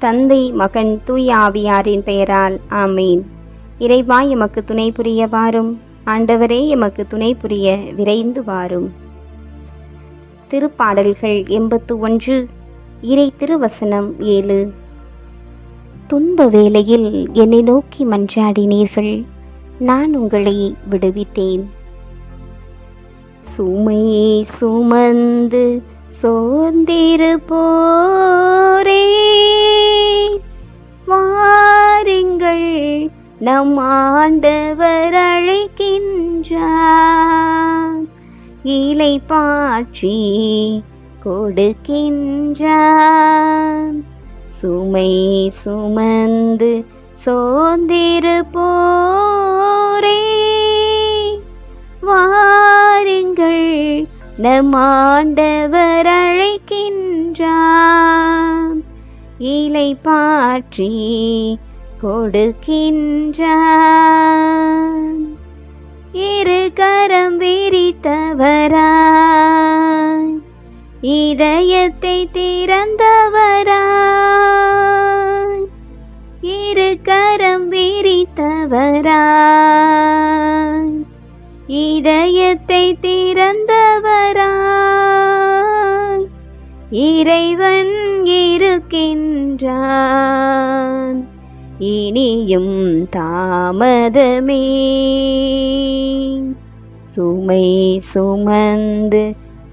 தந்தை, மகன், தூய ஆவியாரின் பெயரால் ஆமீன். இறைவா, எமக்கு துணை புரிய வாரும். ஆண்டவரே, எமக்கு துணை புரிய விரைந்து வாரும். திருப்பாடல்கள் 81. இறை திருவசனம் 7. துன்ப வேளையில் என்னை நோக்கி மன்றாடினீர்கள், நான் உங்களை விடுவித்தேன். சுமையை சுமந்து சோர்ந்திருப்போரே, வாருங்கள், நம் ஆண்டவர் அழைக்கின்றார், இளைப்பாற்றி கொடுக்கின்றார். சுமை சுமந்து சோர்ந்திருப்போரே, வாருங்கள், நம் ஆண்டவர் அழைக்கின்றார், இளைப்பாற்றி கொடுக்கின்றார். இரு கரம் விரித்தவராய், இதயத்தை திறந்தவராய், இரு கரம் விரித்தவராய், இதயத்தை திறந்தவராய், இறைவன் இருக்கின்றான், இனியும் தாமதமே. சுமை சுமந்து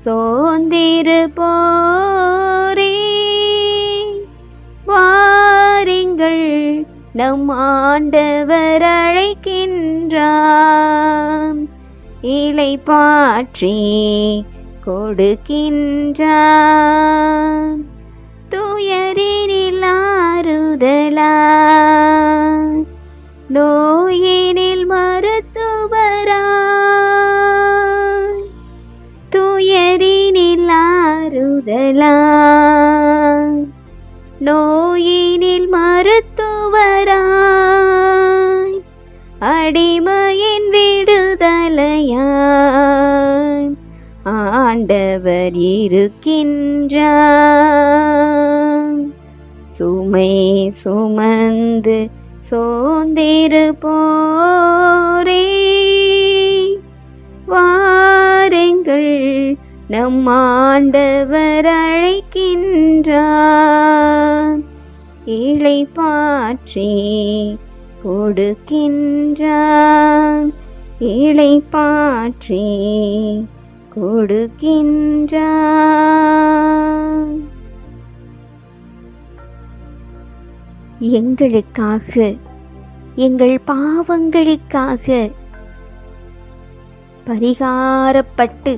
சோர்ந்திருப்போரே, வாருங்கள், நம் ஆண்டவர் அழைக்கின்றார், இளைப்பாற்றி கொடுக்கின்றார். துயரினில் ஆறுதலாய், நோயினில் மருத்துவராய், துயரினில் ஆறுதலாய், நோயினில் மருத்துவராய், அடிமையின் விடுதலையாய் ஆண்டவர் இருக்கின்றார். சுமை சுமந்து சோர்ந்திருப்போரே, வாருங்கள், நம் ஆண்டவர் அழைக்கின்றார், இளைப்பாற்றி கொடுக்கின்றார், இளைப்பாற்றி கொடுக்கின்றார். எங்களுக்காக, எங்கள் பாவங்களுக்காக பரிகாரப்பட்டு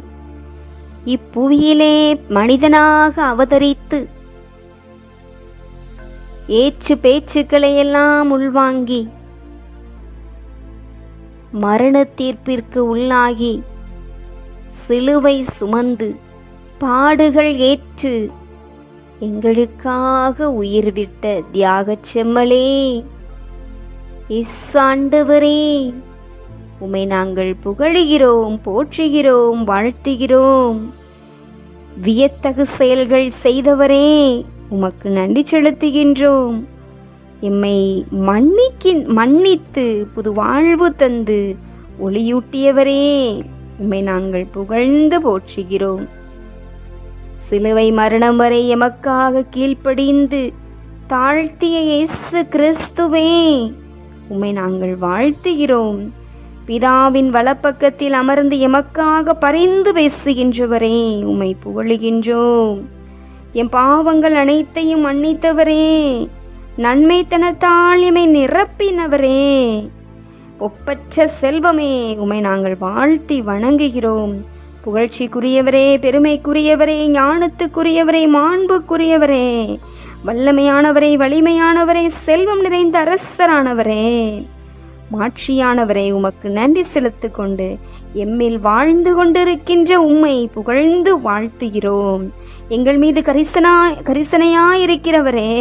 இப்புவியிலே மனிதனாக அவதரித்து ஏச்சு பேச்சுக்களையெல்லாம் உள்வாங்கி மரண தீர்ப்பிற்கு உள்ளாகி சிலுவை சுமந்து பாடுகள் ஏற்று எங்களுக்காக உயிர் விட்ட தியாகச் செம்மலே, ஆண்டவரே, உம்மை நாங்கள் புகழுகிறோம், போற்றுகிறோம், வாழ்த்துகிறோம். வியத்தகு செயல்கள் செய்தவரே, உமக்கு நன்றி செலுத்துகின்றோம். எம்மை மன்னித்து புது வாழ்வு தந்து ஒளியூட்டியவரே, உம்மை நாங்கள் புகழ்ந்து போற்றுகிறோம். சிலுவை மரணம் வரை எமக்காக கீழ்ப்படிந்து தாழ்த்திய இயேசு கிறிஸ்துவே, உம்மை நாங்கள் வாழ்த்துகிறோம். பிதாவின் வலப்பக்கத்தில் அமர்ந்து எமக்காக பரிந்து பேசுகின்றவரே, உம்மை புகழுகின்றோம். எம் பாவங்கள் அனைத்தையும் மன்னித்தவரே, நன்மைத்தனத்தால் எம்மை நிரப்பினவரே, ஒப்பற்ற செல்வமே, உம்மை நாங்கள் வாழ்த்தி வணங்குகிறோம். புகழ்ச்சிக்குரியவரே, பெருமைக்குரியவரே, ஞானத்துக்குரியவரே, மாண்புக்குரியவரே, வல்லமையானவரே, வலிமையானவரே, செல்வம் நிறைந்த அரசரானவரே, மாட்சியானவரே, உமக்கு நன்றி செலுத்து கொண்டு எம்மில் வாழ்ந்து கொண்டிருக்கின்ற உம்மை புகழ்ந்து வாழ்த்துகிறோம். எங்கள் மீது கரிசனையாயிருக்கிறவரே,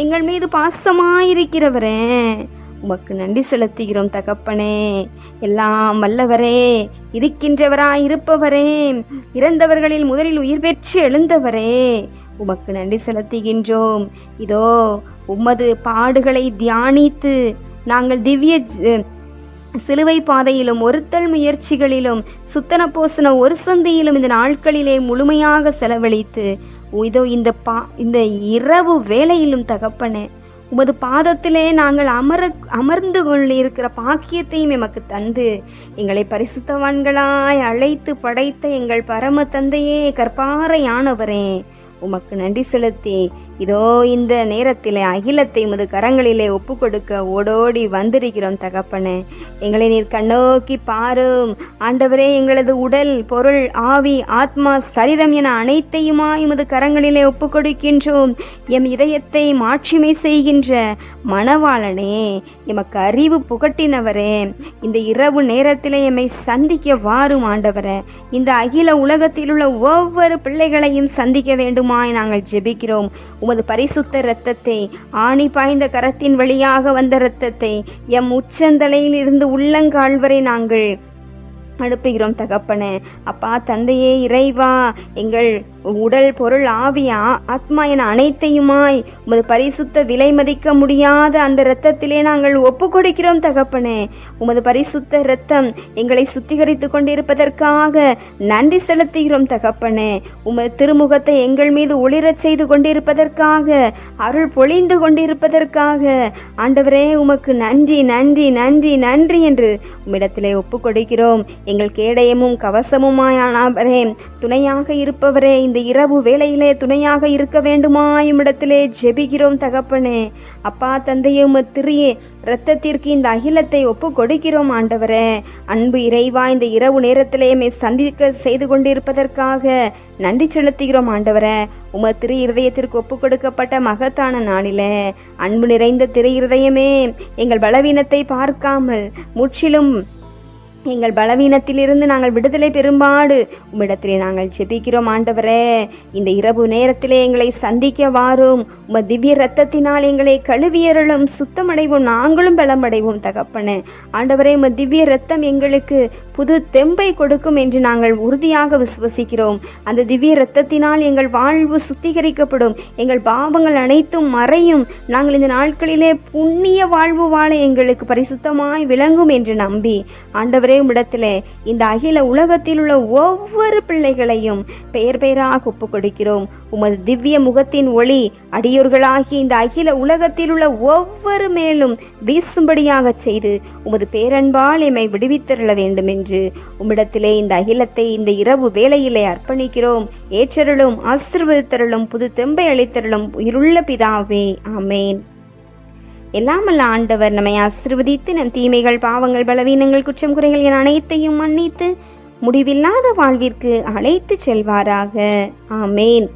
எங்கள் மீது பாசமாயிருக்கிறவரே, உமக்கு நன்றி செலுத்துகிறோம் தகப்பனே. எல்லாம் வல்லவரே, இருக்கின்றவராய் இருப்பவரே, இறந்தவர்களில் முதலில் உயிர் பெற்று எழுந்தவரே, உமக்கு நன்றி செலுத்துகின்றோம். இதோ உமது பாடுகளை தியானித்து நாங்கள் திவ்ய சிலுவை பாதையிலும் ஒருத்தல் முயற்சிகளிலும் சுத்தன போசன ஒரு சந்தையிலும் இந்த நாட்களிலே முழுமையாக செலவழித்து இதோ இந்த இரவு வேளையிலும் தகப்பனே உமது பாதத்திலே நாங்கள் அமர்ந்து கொண்டிருக்கிற பாக்கியத்தையும் எமக்கு தந்து எங்களை பரிசுத்தவான்களாய் அழைத்து படைத்த எங்கள் பரம தந்தையே, கற்பாறையானவரே, உமக்கு நன்றி செலுத்தி இதோ இந்த நேரத்தில் அகிலத்தை உமது கரங்களிலே ஒப்பு கொடுக்க ஓடோடி வந்திருக்கிறோம் தகப்பனே. எங்களை நீர் கண்ணோக்கி பாரும் ஆண்டவரே. எங்களது உடல், பொருள், ஆவி, ஆத்மா, சரீரம் என அனைத்தையுமாய் உமது கரங்களிலே ஒப்பு கொடுக்கின்றோம். எம் இதயத்தை மாட்சிமை செய்கின்ற மணவாளனே, எமக்கு அறிவு புகட்டினவரே, இந்த இரவு நேரத்திலே எம்மை சந்திக்க வாரும் ஆண்டவரே. இந்த அகில உலகத்தில் உள்ள ஒவ்வொரு பிள்ளைகளையும் சந்திக்க வேண்டுமாய் நாங்கள் ஜெபிக்கிறோம். உமது பரிசுத்த இரத்தத்தை, ஆணி பாய்ந்த கரத்தின் வழியாக வந்த இரத்தத்தை எம் உச்சந்தலையில் இருந்து உள்ளங்கால் வரை நாங்கள் அனுப்புகிறோம் தகப்பனே. அப்பா தந்தையே, இறைவா, எங்கள் உடல், பொருள், ஆவி, ஆத்மா என அனைத்தையுமாய் உமது பரிசுத்த விலை மதிக்க முடியாத அந்த இரத்தத்திலே நாங்கள் ஒப்பு கொடுக்கிறோம் தகப்பனே. உமது பரிசுத்த இரத்தம் எங்களை சுத்திகரித்து கொண்டிருப்பதற்காக நன்றி செலுத்துகிறோம் தகப்பனே. உமது திருமுகத்தை எங்கள் மீது ஒளிரச் செய்து கொண்டிருப்பதற்காக, அருள் பொழிந்து கொண்டிருப்பதற்காக ஆண்டவரே உமக்கு நன்றி நன்றி நன்றி நன்றி என்று உம்மிடத்திலே ஒப்பு கொடுக்கிறோம். எங்கள் கேடயமும் கவசமுமாயானவரே, துணையாக இருப்பவரே, இந்த இரவு வேளையிலே துணையாக இருக்க வேண்டுமாய் உம்மிடத்திலே ஜெபிக்கிறோம் தகப்பனே. அப்பா தந்தையே, திரிய இரத்தத்திற்கு இந்த அகிலத்தை ஒப்பு கொடுக்கிறோம் ஆண்டவரே. அன்பு இறைவா, இந்த இரவு நேரத்திலே சந்திக்க செய்து கொண்டிருப்பதற்காக நன்றி செலுத்துகிறோம் ஆண்டவரே. உமது திரு இருதயத்திற்கு ஒப்பு கொடுக்கப்பட்ட மகத்தான நாளிலே அன்பு நிறைந்த திரு இருதயமே, எங்கள் பலவீனத்தை பார்க்காமல் முற்றிலும் எங்கள் பலவீனத்திலிருந்து நாங்கள் விடுதலை பெரும்பாடு உம்மிடத்திலே நாங்கள் ஜெபிக்கிறோம் ஆண்டவரே. இந்த இரவு நேரத்திலே எங்களை சந்திக்க வாரும். உமது திவ்ய இரத்தத்தினால் எங்களை கழுவியருளும், சுத்தமடைவோம், நாங்களும் பலமடைவோம் தகப்பனே. ஆண்டவரே, உமது திவ்ய இரத்தம் எங்களுக்கு புது தெம்பை கொடுக்கும் என்று நாங்கள் உறுதியாக விசுவசிக்கிறோம். அந்த திவ்ய இரத்தத்தினால் எங்கள் வாழ்வு சுத்திகரிக்கப்படும், எங்கள் பாவங்கள் அனைத்தும் மறையும். நாங்கள் இந்த நாட்களிலே புண்ணிய வாழ்வு வாழ எங்களுக்கு பரிசுத்தமாய் விளங்கும் என்று நம்பி ஆண்டவரே உம்மிடத்திலே இந்த அகில உலகத்தில் உள்ள ஒவ்வொரு பிள்ளைகளையும் பெயர் பெயராக ஒப்பு கொடுக்கிறோம். உமது திவ்ய முகத்தின் ஒளி அடியோர்களாகி இந்த அகில உலகத்தில் உள்ள ஒவ்வொரு மேலும் வீசும்படியாக செய்து உமது பேரன்பால் எம்மை விடுவித்தருள வேண்டும் என்று உம்மிடத்திலே இந்த அகிலத்தை இந்த இரவு வேளையிலே அர்ப்பணிக்கிறோம். ஏற்றருளும், ஆசீர்வதித்தருளும், புது தெம்பை அளித்தருளும் இருள்ள பிதாவே, ஆமேன். எல்லாமல்ல ஆண்டவர் நம்மை ஆசீர்வதித்து நம் தீமைகள், பாவங்கள், பலவீனங்கள், குற்றம், குறைகள் என அனைத்தையும் மன்னித்து முடிவில்லாத வாழ்விற்கு அழைத்து செல்வாராக. ஆமேன்.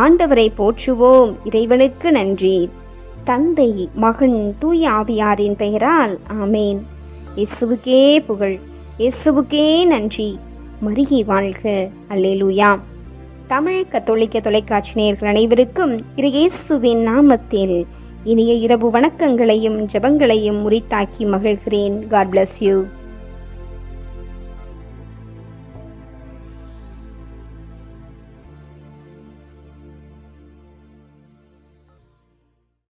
ஆண்டவரை போற்றுவோம். இறைவனுக்கு நன்றி. தந்தை, மகன், தூய ஆவியாரின் பெயரால் ஆமேன். இயேசுவுக்கே புகழ், இயேசுவுக்கே நன்றி. மரியே வாழ்க. அல்லேலூயா. தமிழ் கத்தோலிக்க தொலைக்காட்சி நேயர்கள் அனைவருக்கும் இயேசுவின் நாமத்தில் இனிய இரவு வணக்கங்களையும் ஜெபங்களையும் உரித்தாக்கி மகிழ்கிறேன். God bless you.